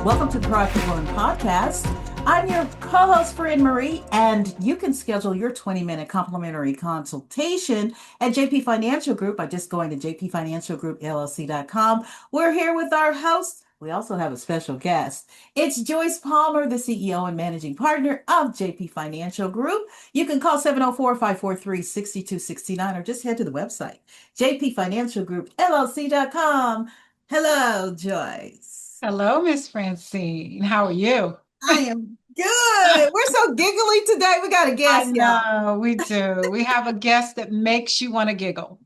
Welcome to the Proactive Woman Podcast. I'm your co-host, Fran Marie, and you can schedule your 20-minute complimentary consultation at JP Financial Group by just going to jpfinancialgroupllc.com. We're here with our host. We also have a special guest. It's Joyce Palmer, the CEO and managing partner of JP Financial Group. You can call 704-543-6269 or just head to the website, jpfinancialgroupllc.com. Hello, Joyce. Hello, Miss Francine. How are you? I am good. We're so giggly today. We got a I guest, y'all. know we do. We have a guest that makes you want to giggle.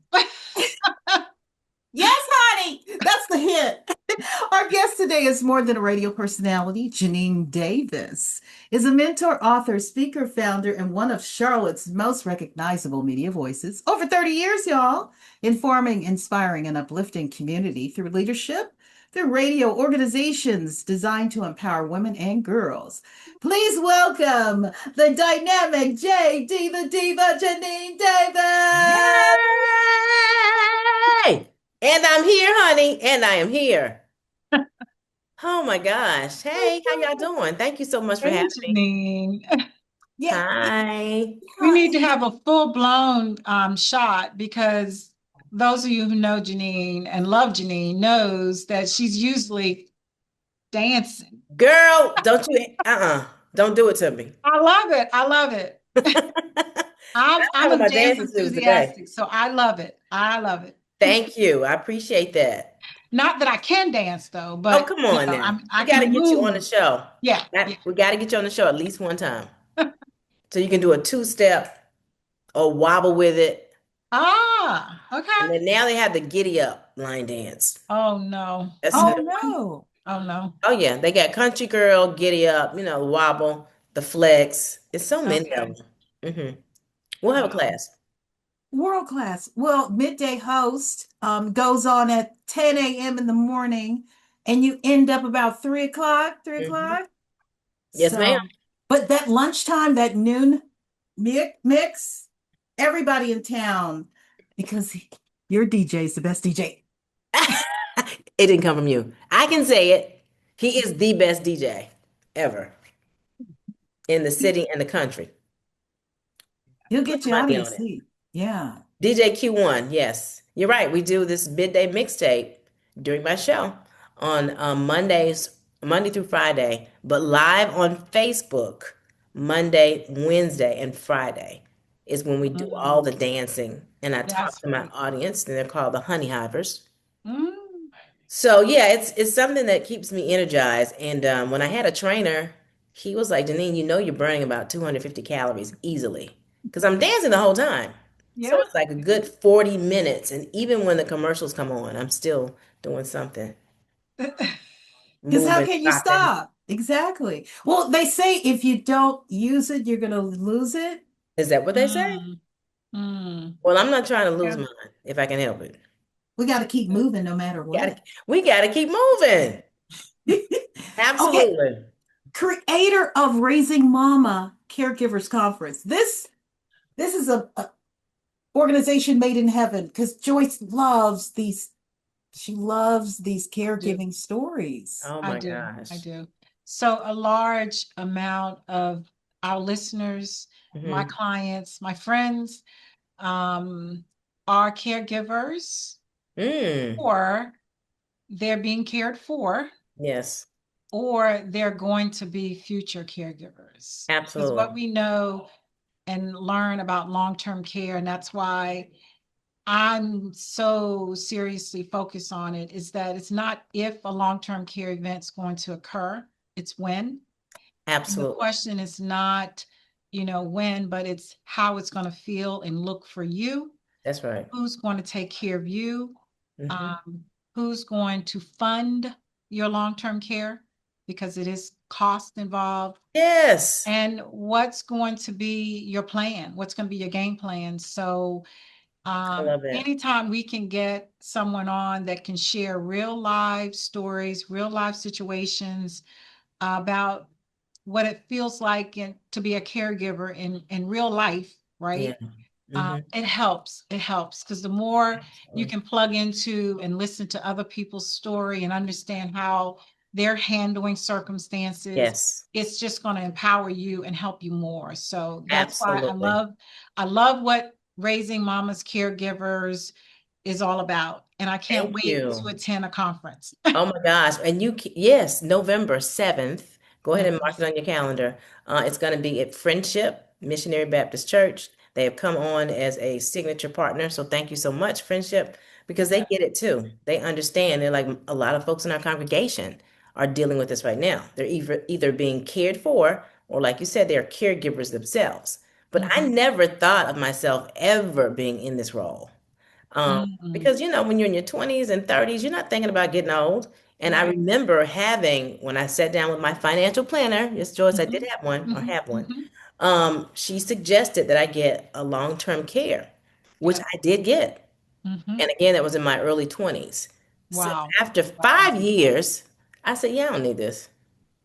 Yes, honey. That's the hint. Our guest today is more than a radio personality. Janine Davis is a mentor, author, speaker, founder, and one of Charlotte's most recognizable media voices. Over 30 years, y'all, informing, inspiring, and uplifting community through leadership, through radio organizations designed to empower women and girls. Please welcome the dynamic JD, the diva, Janine Davis. Yay! And I'm here, honey, and I am here. Oh my gosh. Hey, how y'all doing? Thank you so much for Hey, having me. Janine. Yeah, Hi. We need to have a full-blown shot because those of you who know Janine and love Janine knows that she's usually dancing. Girl, don't do it to me. I love it. I love it. I I'm have on a my dance dancing shoes today. enthusiastic, so I love it. I love it. Thank you. I appreciate that. Not that I can dance though, Oh, but come on now. I We got to can get you on the move. show. Yeah, yeah. We got to get you on the show at least one time. So you can do a two-step or wobble with it. Ah, And okay. then now they have the giddy up line dance. Oh no. That's oh Only it. one? no. Oh no. Oh yeah, they got country girl, giddy up, wobble, the flex. It's so many Okay. of them. We'll have a Wow. class. World class. Well, midday host goes on at 10 a.m. in the morning, and you end up about 3 o'clock, 3 o'clock. Yes, ma'am. So, but that lunchtime, that noon mix, everybody in town, because your DJ is the best DJ. It didn't come from you. I can say it. He is the best DJ ever in the city and the country. He'll Put get the you out of money your on it. seat. Yeah. DJ Q1, yes. You're right. We do this midday mixtape during my show on Monday through Friday, but live on Facebook, Monday, Wednesday, and Friday is when we do all the dancing. And I talk That's to my right. audience, and they're called the Honey Hivers. Mm. So yeah, it's something that keeps me energized. And when I had a trainer, he was like, Janine, you're burning about 250 calories easily because I'm dancing the whole time. So Yeah. it's like a good 40 minutes. And even when the commercials come on, I'm still doing something, Because how moving, can you stopping. stop? Exactly. Well, they say if you don't use it, you're going to lose it. Is that what they say? Mm. Mm. Well, I'm not trying to lose Yeah. mine if I can help it. We got to keep moving no matter Gotta, what. we got to keep moving. Okay. Absolutely. Creator of Raising Mama Caregivers Conference. This is a organization made in heaven because Joyce loves these. She loves these I do. caregiving stories. Oh I my do. I gosh. do. So a large amount of our listeners, my Hmm. clients, my friends, um, are caregivers Mm. or they're being cared for Yes, or they're going to be future caregivers. Because absolutely. what we know and learn about long-term care, and that's why I'm so seriously focused on it, is that it's not if a long-term care event's going to occur, it's when. And the Absolutely. question is not, when, but it's how it's going to feel and look for you, That's right. who's going to take care of you, Hmm. um, who's going to fund your long-term care because it is cost involved, Yes. and what's going to be your plan, what's going to be your game plan. So I love that. anytime we can get someone on that can share real life stories, real life situations about what it feels like to be a caregiver in real life, Yeah. right? Hmm. It helps. It helps because the more you Absolutely. can plug into and listen to other people's story and understand how they're handling circumstances, Yes, it's just going to empower you and help you more. So that's why absolutely. I love what Raising Mama's Caregivers is all about. And I can't Thank wait to you. attend a conference. Oh my gosh. And yes, November 7th. Go ahead and November mark it on your 7th. calendar. It's going to be at Friendship Missionary Baptist Church. They have come on as a signature partner. So thank you so much, Friendship, because they Yeah. get it too. They understand. They're like a lot of folks in our congregation are dealing with this right now. They're either being cared for, or like you said, they're caregivers themselves. But I Mm-hmm. never thought of myself ever being in this role. Mm-hmm. Because when you're in your 20s and 30s, you're not thinking about getting old. And I Right. remember when I sat down with my financial planner, yes, Joyce, I Mm-hmm. did have one or Mm-hmm. have one. Mm-hmm. She suggested that I get a long-term care, which Yeah. I did get. Mm-hmm. And again, that was in my early 20s. So Wow. after Wow. 5 years, I said, yeah, I don't need this.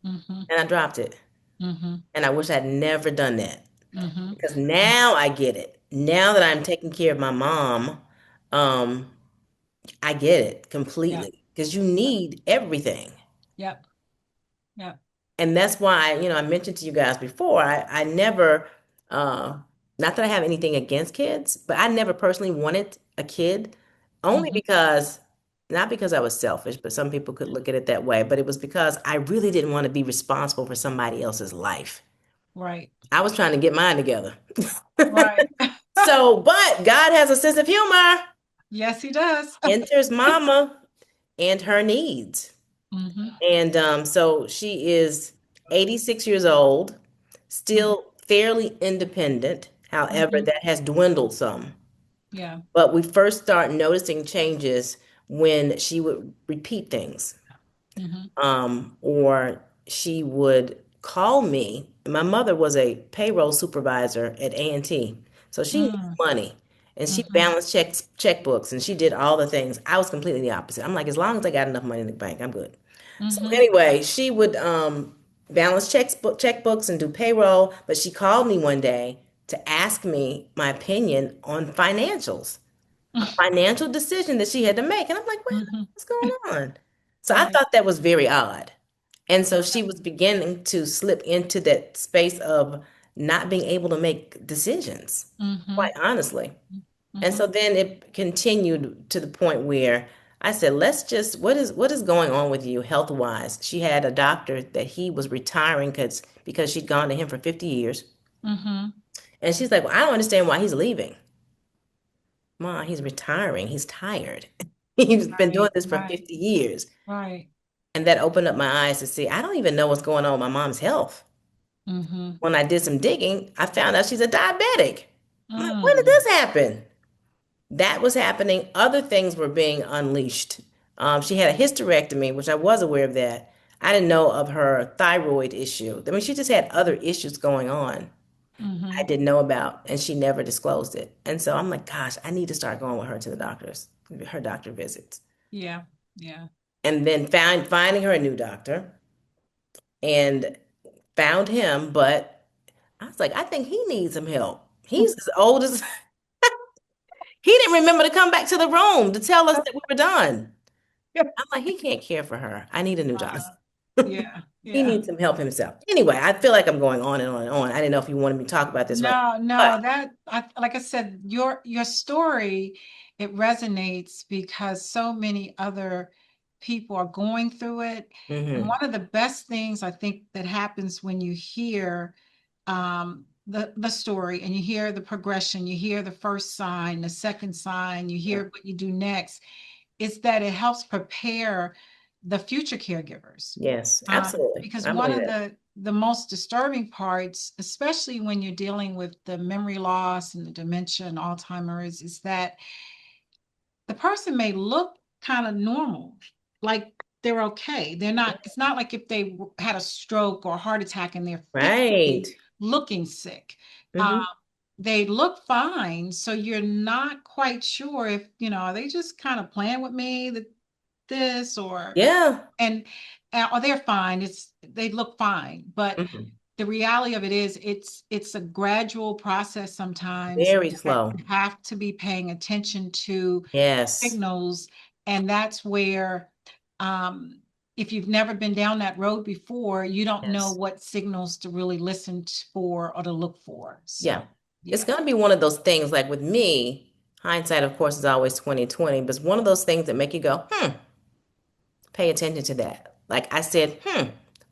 Mm-hmm. And I dropped it. Mm-hmm. And I wish I'd never done that Mm-hmm. because now I get it. Now that I'm taking care of my mom, um, I get it Yeah. completely because you need everything. Yep. Yep. And that's why, I mentioned to you guys before, I never, uh, not that I have anything against kids, but I never personally wanted a kid only Mm-hmm. because, not because I was selfish, but some people could look at it that way, but it was because I really didn't want to be responsible for somebody else's life. Right. I was trying to get mine together. Right. So, but God has a sense of humor. Yes, he does. Enters mama and her needs. Mm-hmm. And so she is 86 years old, Mm-hmm. still fairly independent. However, Mm-hmm. that has dwindled some. Yeah. But we first start noticing changes when she would repeat things, Mm-hmm. or she would call me. My mother was a payroll supervisor at A&T, so she knew Mm-hmm. money, and she Mm-hmm. balanced checkbooks, and she did all the things. I was completely the opposite. I'm like, as long as I got enough money in the bank, I'm good. So Mm-hmm. anyway, she would balance checkbooks and do payroll, but she called me one day to ask me my opinion on financials, a financial decision that she had to make. And I'm like, wait a minute, Mm-hmm. what's going on? So I Right. thought that was very odd. And so she was beginning to slip into that space of not being able to make decisions, Mm-hmm. quite honestly. And Mm-hmm. so then it continued to the point where I said, let's just, what is going on with you health wise? She had a doctor that he was retiring because she'd gone to him for 50 years. Mm-hmm. And she's like, well, I don't understand why he's leaving. Ma, he's retiring. He's tired. He's been doing Right. this for Right. 50 years. Right. And that opened up my eyes to see, I don't even know what's going on with my mom's health. Mm-hmm. When I did some digging, I found out she's a diabetic. I'm like, when did Mm. this happen? That was happening. Other things were being unleashed. She had a hysterectomy, which I was aware of that. I didn't know of her thyroid issue. I mean, she just had other issues going on I Mm-hmm. didn't know about, and she never disclosed it. And so I'm like, gosh, I need to start going with her to the doctors, her doctor visits. Yeah. Yeah. And then finding her a new doctor and found him, but I was like, I think he needs some help. He's as old as he didn't remember to come back to the room to tell us that we were done. I'm like, he can't care for her. I need a new doctor. Yeah. He Yeah. needs some help himself. Anyway, I feel like I'm going on and on and on. I didn't know if you wanted me to talk about this right No, now, no, like I said, your story, it resonates because so many other people are going through it. but And one of the best things I think that happens when you hear the story and you hear the progression, you hear the first sign, the second sign, you hear what you do next, is that it helps prepare the future caregivers. yes, absolutely. Because I one believe of that. the most disturbing parts, especially when you're dealing with the memory loss and the dementia and Alzheimer's, is that the person may look kind of normal, like they're okay. They're not, it's not like if they had a stroke or a heart attack and they're Right. physically looking sick. Uh, Hmm. they look fine. So you're not quite sure if, are they just kind of playing with me, this, or Yeah. and or they're fine. They look fine, but Hmm. the reality of it is it's a gradual process sometimes Very that slow. you have to be paying attention to Yes. signals, and that's where um if you've never been down that road before, you don't know Yes. what signals to really listen for or to look for. Yeah. So, It's yeah. going to be one of those things like with me, hindsight, of course, is always 2020, but it's one of those things that make you go, pay attention to that. Like I said,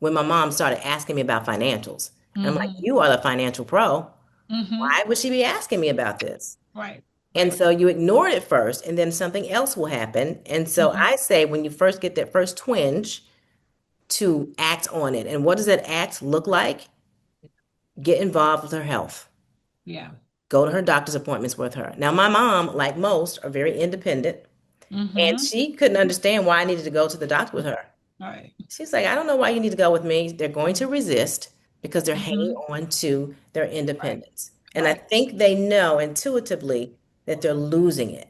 when my mom started asking me about financials. And I'm like, Mm-hmm. you are the financial pro. Mm-hmm. Why would she be asking me about this? Right. And Right. so you ignore it first, and then something else will happen. And so Mm-hmm. I say, when you first get that first twinge, to act on it. And what does that act look like? Get involved with her health. Yeah. Go to her doctor's appointments with her. Now, my mom, like most, are very independent, and Mm-hmm. she couldn't understand why I needed to go to the doctor with her. Right. She's like, I don't know why you need to go with me. They're going to resist because they're hanging Mm-hmm. on to their Right. independence. And I Right. think they know intuitively that they're losing it.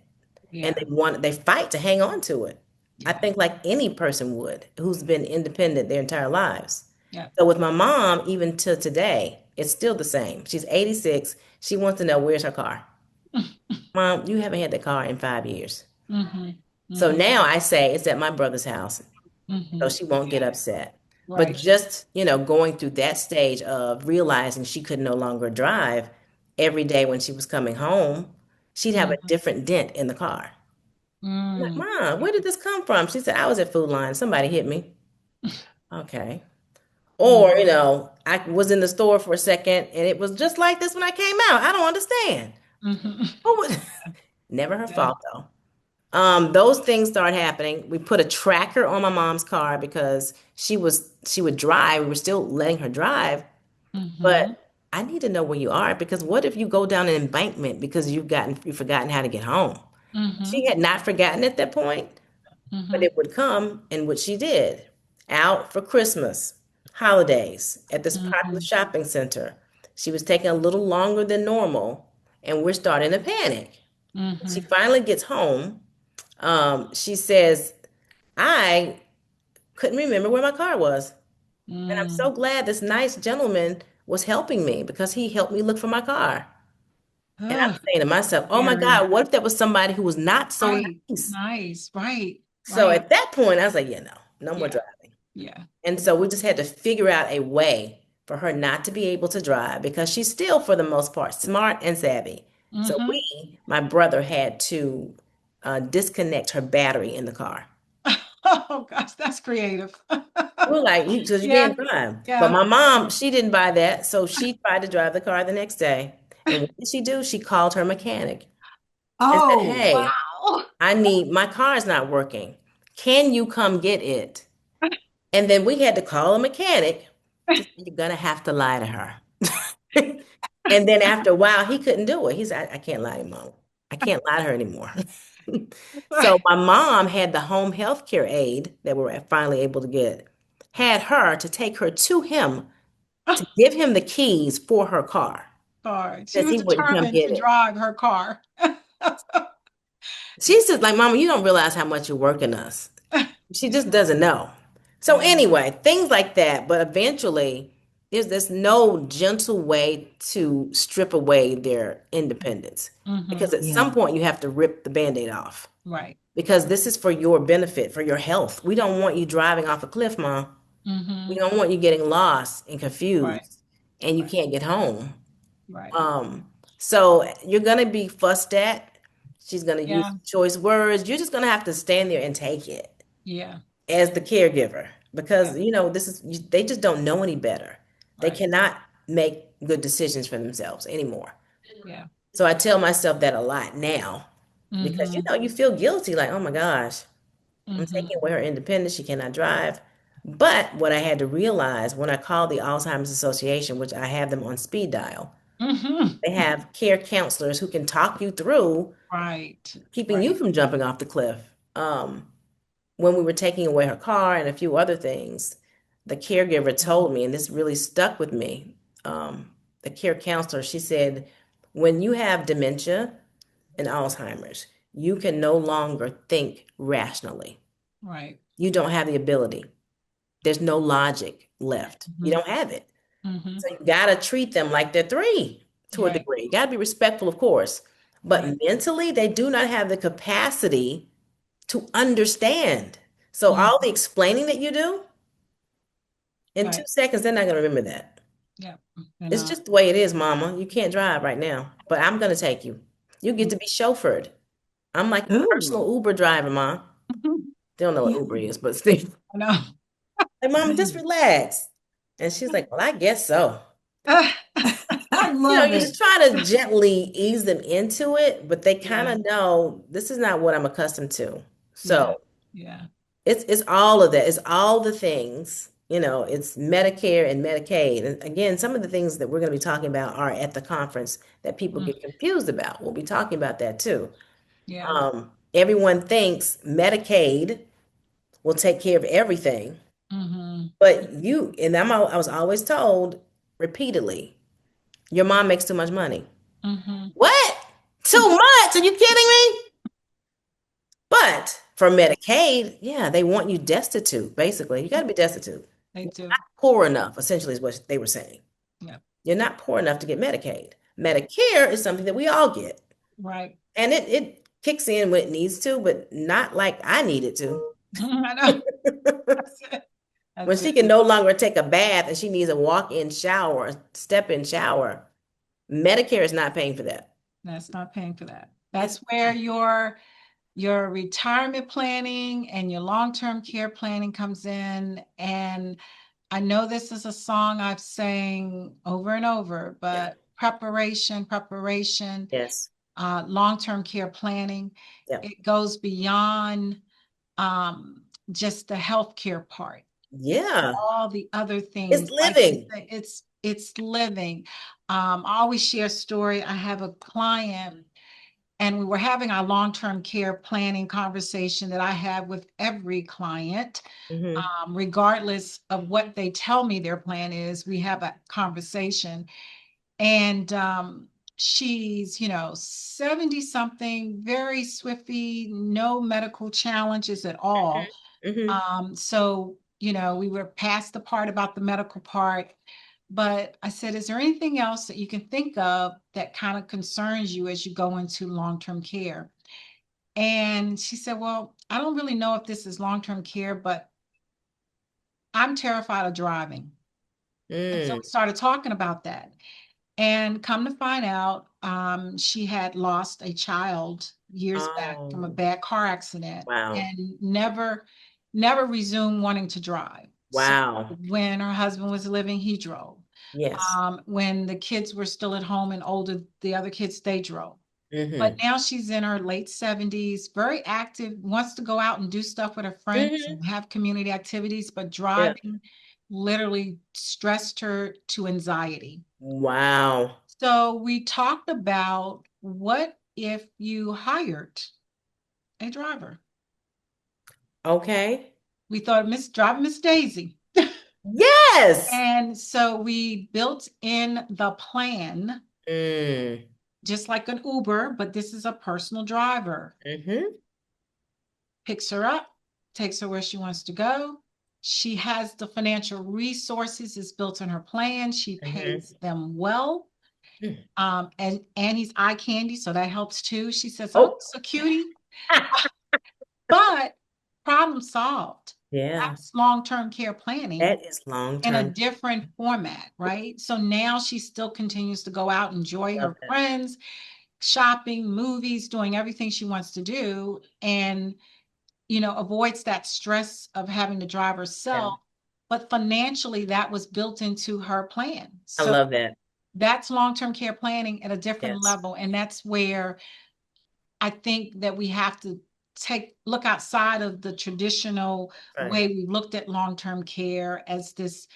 And Yeah. they fight to hang on to it. I Yeah. think like any person would who's been independent their entire lives. Yeah. So with my mom, even to today, it's still the same. She's 86. She wants to know where's her car. Mom, you haven't had that car in 5 years. Mm-hmm. So Mm-hmm. now I say it's at my brother's house, so Mm-hmm. she won't get Yeah. upset. But Right. just, going through that stage of realizing she could no longer drive every day when she was coming home, she'd have a Mm-hmm. different dent in the car. I'm like, Mm. Mom, where did this come from? She said, I was at Food Line. Somebody hit me. Okay. Or, Mm-hmm. I was in the store for a second and it was just like this when I came out. I don't understand. Mm-hmm. Who would- Never her Yeah. fault though. Those things start happening. We put a tracker on my mom's car because she would drive. We were still letting her drive, Mm-hmm. but I need to know where you are because what if you go down an embankment because you've forgotten how to get home? She Mm-hmm. had not forgotten at that point, but Mm-hmm. it would come, and what she did, out for Christmas, holidays, at this popular Mm-hmm. shopping center. She was taking a little longer than normal, and we're starting to panic. She Mm-hmm. finally gets home. She says, I couldn't remember where my car was. And I'm so Mm. glad this nice gentleman was helping me because he helped me look for my car. And I'm Ugh, saying to myself, oh my scary. God, what if that was somebody who was not so Right. nice? Nice. Right. So Right. at that point, I was like, yeah, no, no more Yeah. driving. Yeah. And so we just had to figure out a way for her not to be able to drive because she's still, for the most part, smart and savvy. So Mm-hmm. my brother, had to disconnect her battery in the car. Oh gosh, that's creative. We're like, because you Yeah. can't drive. But Yeah. my mom, she didn't buy that. So she tried to drive the car the next day. And what did she do? She called her mechanic and said, Oh, hey, Wow. my car is not working. Can you come get it? And then we had to call a mechanic to say, you're gonna have to lie to her. And then after a while, he couldn't do it. He said, I can't lie to mom. I can't lie to her anymore. So my mom had the home health care aide that we were finally able to get, had her to take her to him to give him the keys for her car Car. She because was he wouldn't come determined get to it. drive her car. She's just like, Mama, you don't realize how much you're working us. She Yeah. just doesn't know. So Yeah. anyway, things like that. But eventually, there's no gentle way to strip away their independence because Mm-hmm. at some yeah. point you have to rip the Band-Aid off Right. because this is for your benefit, for your health. We don't want you driving off a cliff, Mom. We Mm-hmm. don't want you getting lost and Right. confused and you Right. can't get home. Right. Um, so you're gonna be fussed at. She's gonna use Yeah. choice words. You're just gonna have to stand there and take it Yeah. as the caregiver Yeah. because they just don't know any better. They Right. cannot make good decisions for themselves anymore. Yeah. So I tell myself that a lot now because Mm-hmm. you feel guilty like, oh my gosh, I'm Mm-hmm. taking away her independence. She cannot drive. But what I had to realize when I called the Alzheimer's Association, which I have them on speed dial, Mm-hmm. they have care counselors who can talk you through Right. keeping you Right. from jumping off the cliff. When we were taking away her car and a few other things, the caregiver told me, and this really stuck with me. The care counselor, she said, when you have dementia and Alzheimer's, you can no longer think rationally. Right. You don't have the ability. There's no logic left. You Mm-hmm. don't have it. Mm-hmm. So you gotta treat them like they're three to a Right. degree. You gotta be respectful, of course. But Right. mentally, they do not have the capacity to understand. So Mm, all the explaining that you do in right. 2 seconds, they're not going to remember that. Yeah. And It's just the way it is, Mama. You can't drive right now, but I'm going to take you. You get to be chauffeured. I'm like a Ooh. personal Uber driver, Mom. They don't know what Yeah. Uber is, but still. I know. Like, Mom, just relax. And she's like, well, I guess so. I love You just it. try to gently ease them into it, but they kind Yeah. of know this is not what I'm accustomed to. Yeah. So Yeah. it's all of that. It's all the things. It's Medicare and Medicaid. And again, some of the things that we're going to be talking about are at the conference that people Mm, get confused about. We'll be talking about that too. yeah. Everyone thinks Medicaid will take care of everything, Mm-hmm. but I was always told repeatedly, your mom makes too much money. Mm-hmm. What? Too much? Are you kidding me? But for Medicaid, yeah, they want you destitute, basically. You got to be destitute. They do. Poor enough, essentially, is what they were saying. Yeah. You're not poor enough to get Medicaid. Medicare is something that we all get. Right. And it kicks in when it needs to, but not like I need it to. I know. That's it. When That's she it. can no longer take a bath and she needs a walk-in shower, a step-in shower, Medicare is not paying for that. That's not paying for that. It's That's where your retirement planning and your long-term care planning comes in. And I know this is a song I've sang over and over, yeah. but preparation, Yes. long-term care planning, Yeah. it goes beyond just the healthcare part. It's Yeah. all the other It's things, like you living. say, it's living. I always share a story. I have a client, and we were having our long-term care planning conversation that I have with every client, Hmm. regardless of what they tell me their plan is. We have a conversation, and she's 70 something, very swiftly, no medical challenges at all. Hmm. So, we were past the part about the medical part, but I said, is there anything else that you can think of that kind of concerns you as you go into long-term care? And she said, well, I don't really know if this is long-term care, but I'm terrified of driving. And so Mm. we started talking about that. And come to find out, she had lost a child years back from a Oh, bad car accident wow. and never resumed wanting to drive. So Wow. when her husband was living, he drove. Yes. When the kids were still at home and older, the other kids, they drove. But Hmm. now she's in her late 70s, very active, wants to go out and do stuff with her friends Hmm. and have community activities, but Yeah. driving literally stressed her to anxiety. Wow. So we talked about what if you hired a driver? Okay. We thought Miss Daisy. Yes. And so we built in the plan, Mm. just like an Uber, but this is a personal driver. Hmm. Picks her up, takes her where she wants to go. She has the financial resources, is built in her plan. She Hmm. pays them well. And he's eye candy, so that helps too. She says, oh, Oh. so cutie. But problem solved. Yeah. That's long-term care planning That is long in a term. different format, right? So now she still continues to go out, enjoy Love her that. friends, shopping, movies, doing everything she wants to do, and avoids that stress of having to drive Yeah. herself. But financially, that was built into her plan. I So love that. that's long-term care planning at a different Yes. level. And that's where I think that we have to look outside of the traditional Right. way we looked at long-term care as this,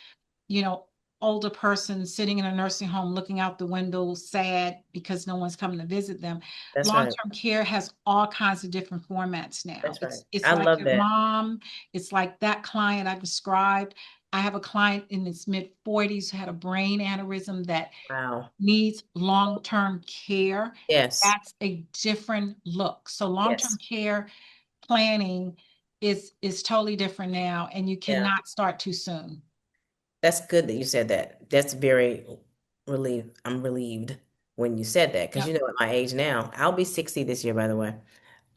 you know, older person sitting in a nursing home looking out the window sad because no one's coming to visit them. That's right. Long-term care has all kinds of different formats now. That's right. It's I like love your that. mom, it's like that client I described. I have a client in his mid 40s who had a brain aneurysm that Wow. needs long-term care. Yes. That's a different look. So long-term Yes. care planning is totally different now, and you Yeah. cannot start too soon. That's good that you said that. That's very relieved. I'm relieved when you said that because Yep. at my age now, I'll be 60 this year, by the way.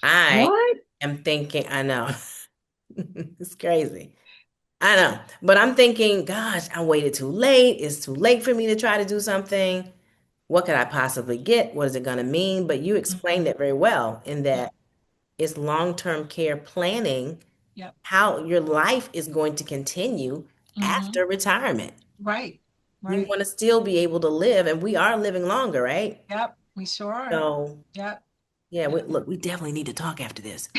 I What? am thinking, I know. It's crazy. I know. But I'm thinking, gosh, I waited too late. It's too late for me to try to do something. What could I possibly get? What is it going to mean? But you explained Mhm. it very well in Yep. that it's long-term care planning Yep. how your life is going to continue Hmm. after retirement. Right. You Right. want to still be able to live, and we are living longer, right? Yep. We sure are. So, Yep. yeah, Yep. look, we definitely need to talk after this.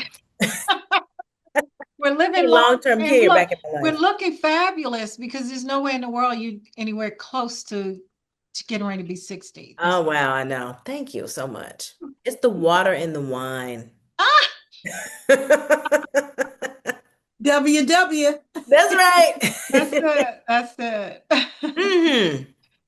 We're living Need long long-term and care look, back in my we're life. looking fabulous because there's no way in the world you anywhere close to getting ready to be 60. Oh, wow, I know. Thank you so much. It's the water and the wine. Ah, WW. That's that's right. it. That's it. Hmm.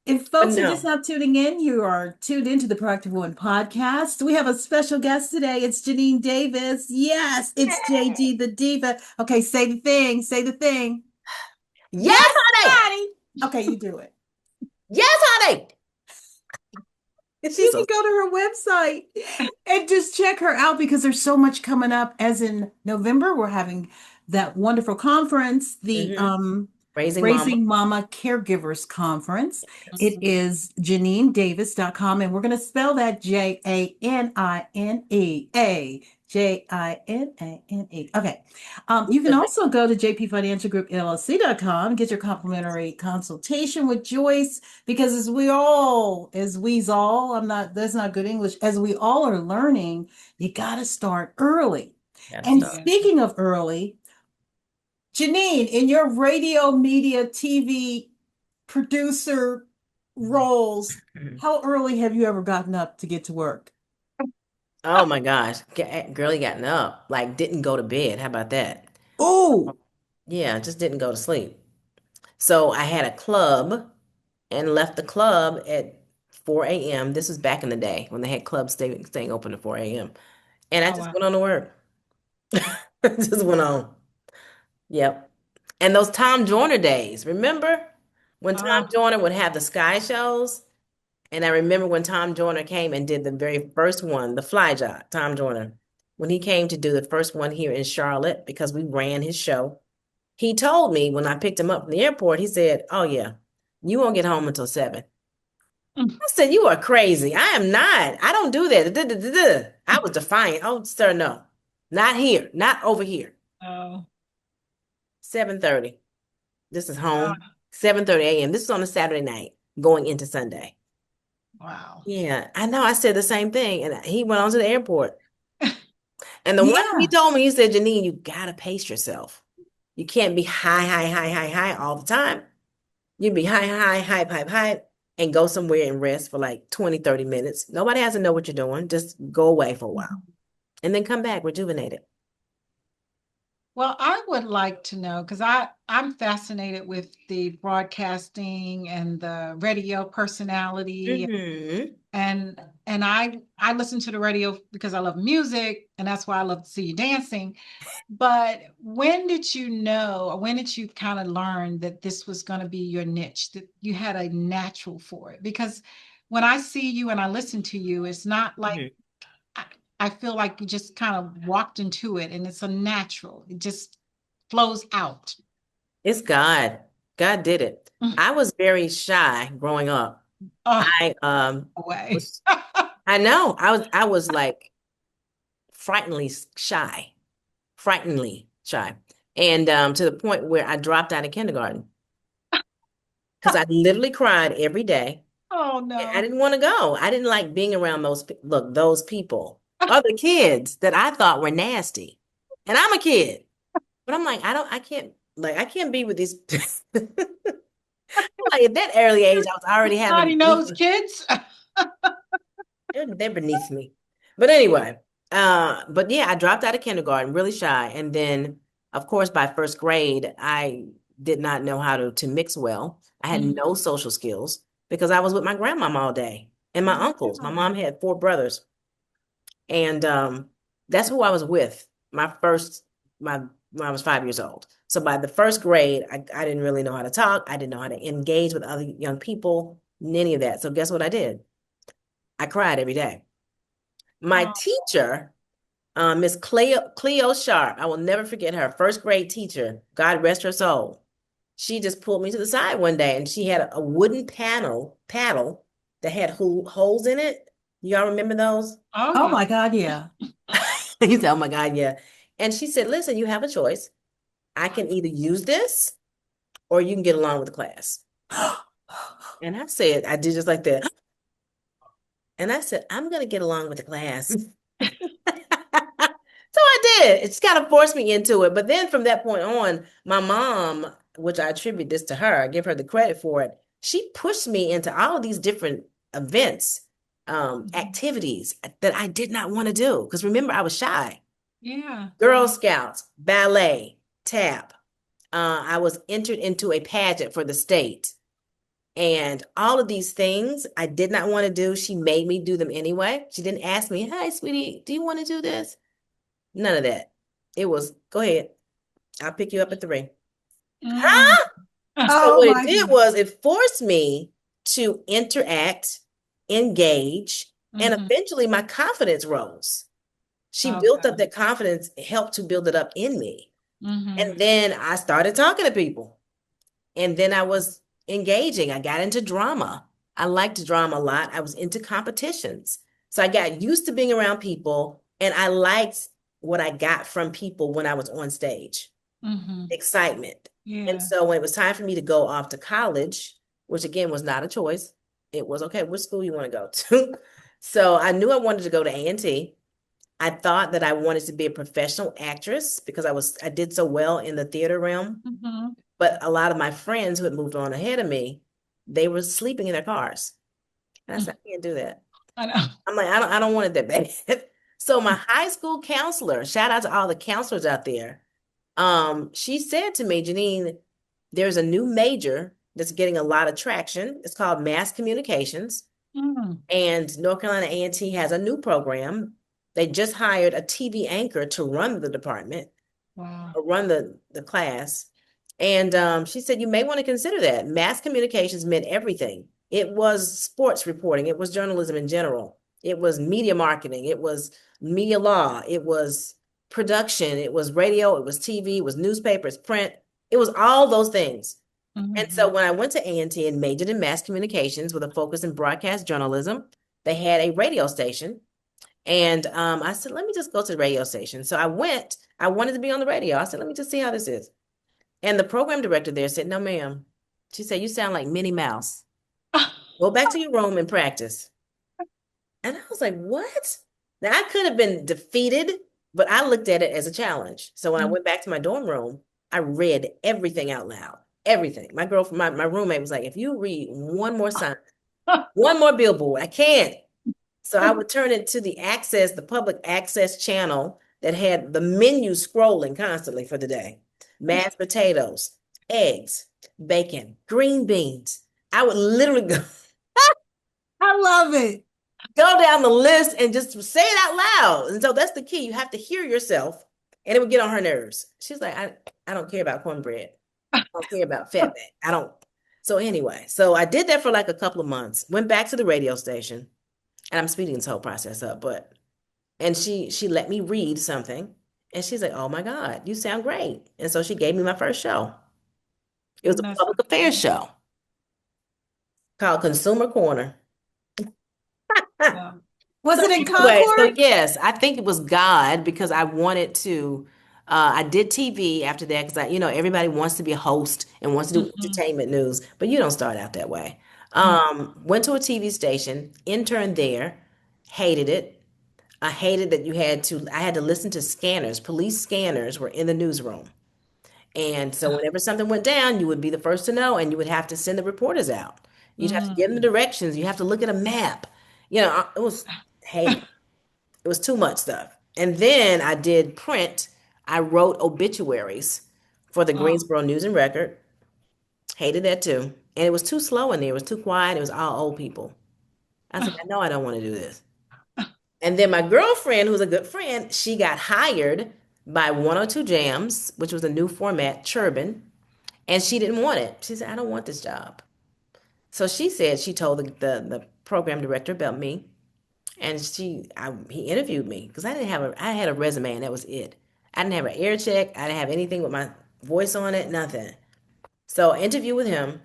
If But folks are just no. now tuning in, you are tuned into the Proactive Woman podcast. We have a special guest today. It's Janine Davis. Yes, it's JG the Diva. Okay, say the thing. Say the thing. Yes, Yes, honey. honey. Okay, you do it. Yes, honey. She's You so. can go to her website and just check her out because there's so much coming up. As in November, we're having that wonderful conference, the Hmm. Raising mama. Raising Mama Caregivers Conference. It Mhm. is JanineDavis.com, and we're going to spell that JANINEA. Okay. You can also go to JPFinancialGroupLLC.com and get your complimentary consultation with Joyce because as we's all, that's not good English, as we all are learning, you got to start early. Gotta And start. Yeah. speaking of early, Janine, in your radio, media, TV producer roles, Mhm. how early have you ever gotten up to get to work? Oh my gosh. Girlie gotten up. Like, didn't go to bed. How about that? Oh, Yeah, just didn't go to sleep. So I had a club and left the club at 4 a.m. This was back in the day when they had clubs staying open at 4 a.m. And I Oh just wow. went on to work. Just went on. Yep. And those Tom Joyner days, remember when Tom Ah. Joyner would have the sky shows? And I remember when Tom Joyner came and did the very first one, the fly job, Tom Joyner, when he came to do the first one here in Charlotte because we ran his show. He told me when I picked him up from the airport, he said, "Oh yeah, you won't get home until 7." Mm. I said, "You are crazy. I am not. I don't do that." Duh, duh, duh, duh. I was defiant. Oh, sir, no. Not here. Not over here. Oh. 7:30. This is Ah, home. 7:30 a.m. This is on a Saturday night going into Sunday. wow. Yeah, I know. I said the same thing. And he went on to the airport. And the one thing he yeah. told me, he said, "Janine, you gotta pace yourself. You can't be high, high, high, high, high all the time. You be high, high, hype, hype, hype, and go somewhere and rest for like 20, 30 minutes. Nobody has to know what you're doing. Just go away for a while Mhm. and then come back rejuvenated." Well, I would like to know because I'm fascinated with the broadcasting and the radio personality Hmm. and I listen to the radio because I love music and that's why I love to see you dancing. But when did you know, or when did you kind of learn that this was going to be your niche, that you had a natural for it? Because when I see you and I listen to you, it's not like Hmm. I, I feel like you just kind of walked into it and it's a natural. It just flows out. It's God. God did it. Mm. I was very shy growing up. Oh, I away. was I know. I was like frighteningly shy. Frighteningly shy. And to the point where I dropped out of kindergarten because I literally cried every day. Oh And I no. didn't want to go. I didn't like being around those people, other kids that I thought were nasty. And I'm a kid, but I'm like, I can't be with these. Like at that early age, I was already Naughty having nose kids. they're beneath me. But anyway, but yeah, I dropped out of kindergarten, really shy. And then, of course, by first grade, I did not know how to mix well. I had Mhm. no social skills because I was with my grandmom all day and my uncles. My Yeah. mom had four brothers. And that's who I was with my when I was 5 years old. So by the first grade, I didn't really know how to talk. I didn't know how to engage with other young people, any of that. So guess what I did? I cried every day. My Oh, teacher Miss Cleo Sharp. I will never forget her. First grade teacher. God rest her soul. She just pulled me to the side one day and she had a wooden paddle that had holes in it. Y'all remember those? Oh, Oh yeah. my God, yeah. He said, oh my God, yeah. And she said, listen, you have a choice. I can either use this or you can get along with the class. And I said, I did just like that. And I said, I'm going to get along with the class. So I did. It just kind of forced me into it. But then from that point on, my mom, which I attribute this to her, I give her the credit for it. She pushed me into all of these different events, Mhm. activities that I did not want to do. Because remember, I was shy. Yeah. Girl Scouts, ballet, tap. I was entered into a pageant for the state. And all of these things I did not want to do. She made me do them anyway. She didn't ask me, hey, sweetie, do you want to do this? None of that. It was, go ahead. I'll pick you up at 3. Mm. Huh? So Oh what it my did God. was it forced me to interact, engage, and Mhm. eventually my confidence rose. She built up Okay. that confidence, helped to build it up in me. Mhm. And then I started talking to people. And then I was engaging. I got into drama. I liked drama a lot. I was into competitions. So I got used to being around people and I liked what I got from people when I was on stage. Mhm. Excitement. And Yeah. so when it was time for me to go off to college, which again was not a choice, it was okay, which school you want to go to? So I knew I wanted to go to A&T. I thought that I wanted to be a professional actress because I did so well in the theater realm. Mhm. But a lot of my friends who had moved on ahead of me, they were sleeping in their cars. And I said, I can't do that. I know. I'm like, I don't want it that bad. So my high school counselor, shout out to all the counselors out there. She said to me, Janine, there's a new major that's getting a lot of traction. It's called mass communications. Mm. And North Carolina A&T has a new program. They just hired a TV anchor to run the department Wow. or run the class. And she said, you may want to consider that. Mass communications meant everything. It was sports reporting, it was journalism in general, it was media marketing, it was media law, it was production, it was radio, it was TV, it was newspapers, print, it was all those things. And so Mhm. when I went to A&T and majored in mass communications with a focus in broadcast journalism, they had a radio station. And I said, let me just go to the radio station. So I went, I wanted to be on the radio. I said, let me just see how this is. And the program director there said, no, ma'am. She said, you sound like Minnie Mouse. Go back to your room and practice. And I was like, what? Now I could have been defeated, but I looked at it as a challenge. So when I Mm. went back to my dorm room, I read everything out loud. Everything. My girlfriend, my roommate was like, if you read one more sign, one more billboard, I can't. So I would turn it to the public access channel that had the menu scrolling constantly for the day. Mashed potatoes, eggs, bacon, green beans. I would literally go, I love it. go down the list and just say it out loud. And so that's the key. You have to hear yourself, and it would get on her nerves. She's like, I don't care about cornbread. I don't care about fatback. I don't. So anyway, so I did that for like a couple of months, went back to the radio station, and I'm speeding this whole process up, but and she let me read something and she's like, oh my God, you sound great. And so she gave me my first show. It was And a that's public affairs show called Consumer Corner. yeah. Was So it in anyway, so Concord? yes, I think it was God because I wanted to. I did TV after that because everybody wants to be a host and wants to do Mhm. entertainment news, but you don't start out that way. Mm. Went to a TV station, interned there, hated it. I hated that I had to listen to scanners. Police scanners were in the newsroom. And so whenever something went down, you would be the first to know and you would have to send the reporters out. You'd have to give them the Mm. directions. You have to look at a map. It was hated. It was too much stuff. And then I did print. I wrote obituaries for the Oh. Greensboro News and Record. Hated that too. And it was too slow in there. It was too quiet. It was all old people. I was like, I know I don't want to do this. And then my girlfriend, who's a good friend, she got hired by 102 Jams, which was a new format, Churban, and she didn't want it. She said, I don't want this job. So she said she told the program director about me. And he interviewed me because I had a resume and that was it. I didn't have an air check. I didn't have anything with my voice on it, nothing. So I interviewed with him,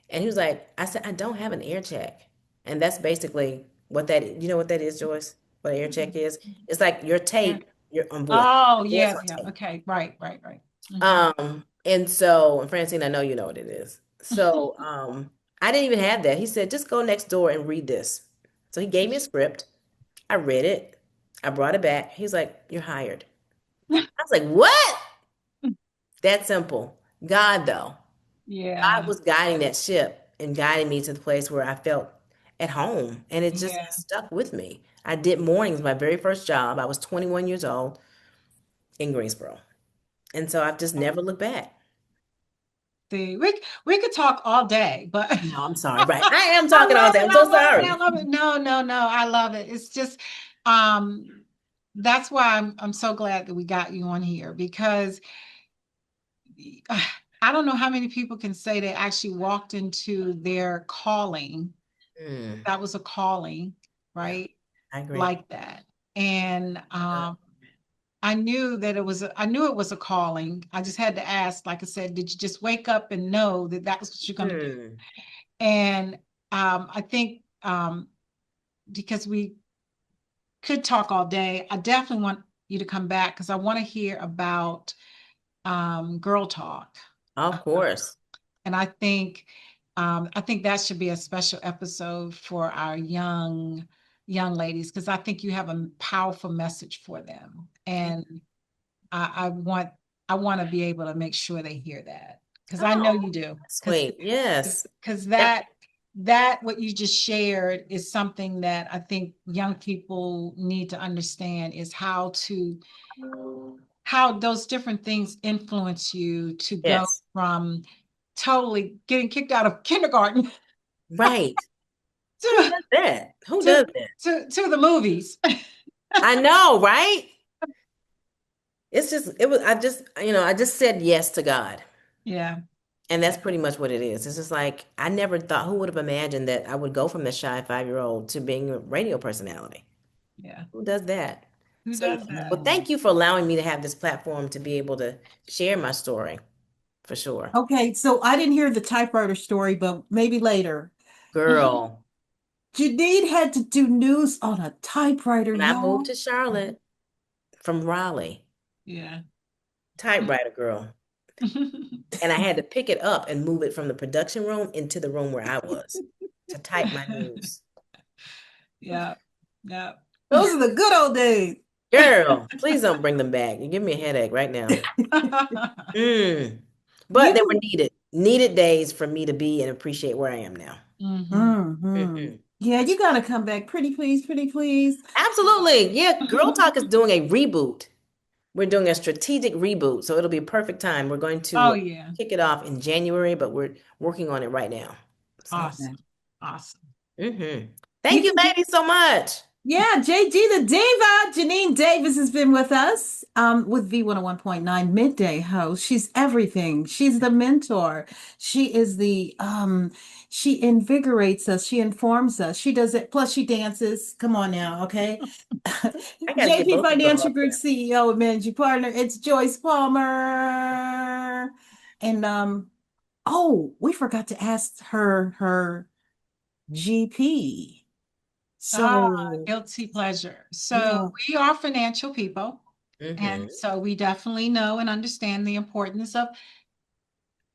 and he was like, I said, I don't have an air check. And that's basically you know what that is, Joyce? What an air check is? It's like your Yeah. tape, your on voice, Oh, your voice yeah, on yeah. tape. Okay. Right, right, right. Hmm. And so, and Francine, I know you know what it is. So, I didn't even have that. He said, just go next door and read this. So he gave me a script. I read it. I brought it back. He's like, you're hired. I was like, what? That simple. God, though. God Yeah, was guiding that ship and guiding me to the place where I felt at home. And it just yeah. has stuck with me. I did mornings, my very first job. I was 21 years old in Greensboro. And so I've just never looked back. See, we could talk all day, but No, I'm sorry. Right. I am I talking all love day. it. I'm I so love it. I sorry. love it. No, no, no. I love it. It's just um that's why I'm so glad that we got you on here because I don't know how many people can say they actually walked into their calling. Mm, That was a calling, yeah, right? I agree. Like that. And Uh, I knew that I knew it was a calling. I just had to ask, like I said, did you just wake up and know that that's what you're going to do? hmm. And I think because we could talk all day, I definitely want you to come back because I want to hear about girl talk. Of course. And I think that should be a special episode for our young ladies because I think you have a powerful message for them, and I, I want I want to be able to make sure they hear that because I know Oh, you do that's sweet. Yes. because Yep. that what you just shared is something that I think young people need to understand is how those different things influence you to go Yes. from totally getting kicked out of kindergarten Right. Who to does that? Who to does that? to the movies. I know, right? I just said yes to God. Yeah, And yeah, that's pretty much what it is. It's just like, I never thought, who would have imagined that I would go from the shy 5 year old to being a radio personality? yeah. Who does that? Who So, does that? well, thank you for allowing me to have this platform to be able to share my story for sure. Okay, so I didn't hear the typewriter story, but maybe later. Girl, Janine had to do news on a typewriter, when I moved y'all. to Charlotte from Raleigh, Yeah. typewriter girl, and I had to pick it up and move it from the production room into the room where I was to type my news. Yeah. Yeah. Those are the good old days. Girl, please don't bring them back. You give me a headache right now. Mm. But they were You, needed days for me to be and appreciate where I am now. Hmm. hmm. Hmm. Yeah, you gotta come back. Pretty please, pretty please. Absolutely. Yeah, Girl Talk is doing a reboot. We're doing a strategic reboot, so it'll be a perfect time. We're going Oh to yeah. kick it off in January, but we're working on it right now. So, Awesome. Awesome. hmm You thank you, can ladies, so much. Yeah, JG the Diva, Janine Davis has been with us with V101.9 Midday Host. She's everything. She's the mentor. She is she invigorates us. She informs us. She does it. Plus she dances. Come on now, okay? I got to get JP both of them Financial up Group there. CEO and Managing Partner. It's Joyce Palmer. And oh, we forgot to ask her GP. Ah, So guilty pleasure. So yeah. we are financial people. And Hmm. so we definitely know and understand the importance of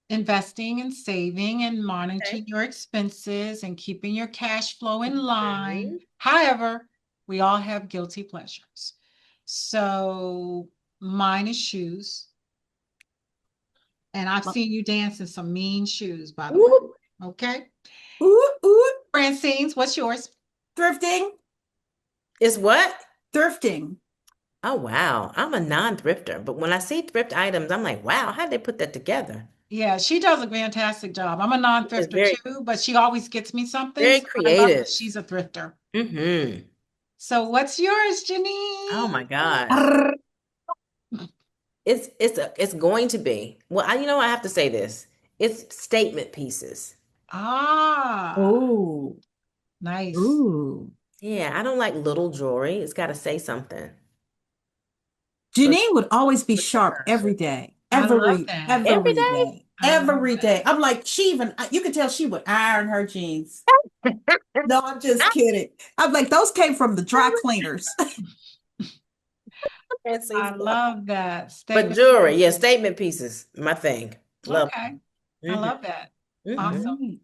investing and saving and Okay. monitoring your expenses and keeping your cash flow in line. Hmm. However, we all have guilty pleasures. So mine is shoes. And I've seen you dance in some mean shoes, by the way. Whoop. Okay. Ooh, ooh, Francine's, what's yours? thrifting, It's what? thrifting. Oh, wow. I'm a non-thrifter, but when I see thrift items, I'm like, wow, how'd they put that together? Yeah, she does a fantastic job. I'm a It's non-thrifter very, too, but she always gets me something. very So I love that creative. she's a thrifter. Hmm. So what's yours, Oh Janine? my gosh. Arr. It's going to be. Well, I have to say this. It's statement pieces. Ah, Oh, nice. ooh. Yeah, I don't like little jewelry. It's got to say something. So Janine would always be sharp every day, I love that. every every day? day, I love every that. day. I'm like, she even, you could tell she would iron her jeans. No, I'm just kidding. I'm like, those came from the dry cleaners. Fancy I stuff. love that But statement. jewelry, yeah, statement pieces, my thing. Love. Okay. I Hmm. love that. Hmm. Awesome. Right.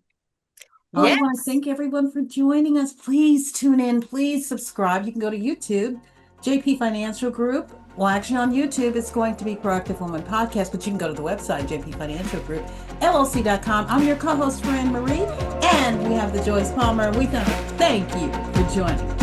Oh, I Yes. want to thank everyone for joining us. Please tune in. Please subscribe. You can go to YouTube, JP Financial Group. Well, actually, on YouTube, it's going to be Proactive Woman Podcast, but you can go to the website, JP Financial Group, LLC.com. I'm your co host, Fran Marie, and we have the Joyce Palmer. We thank you for joining.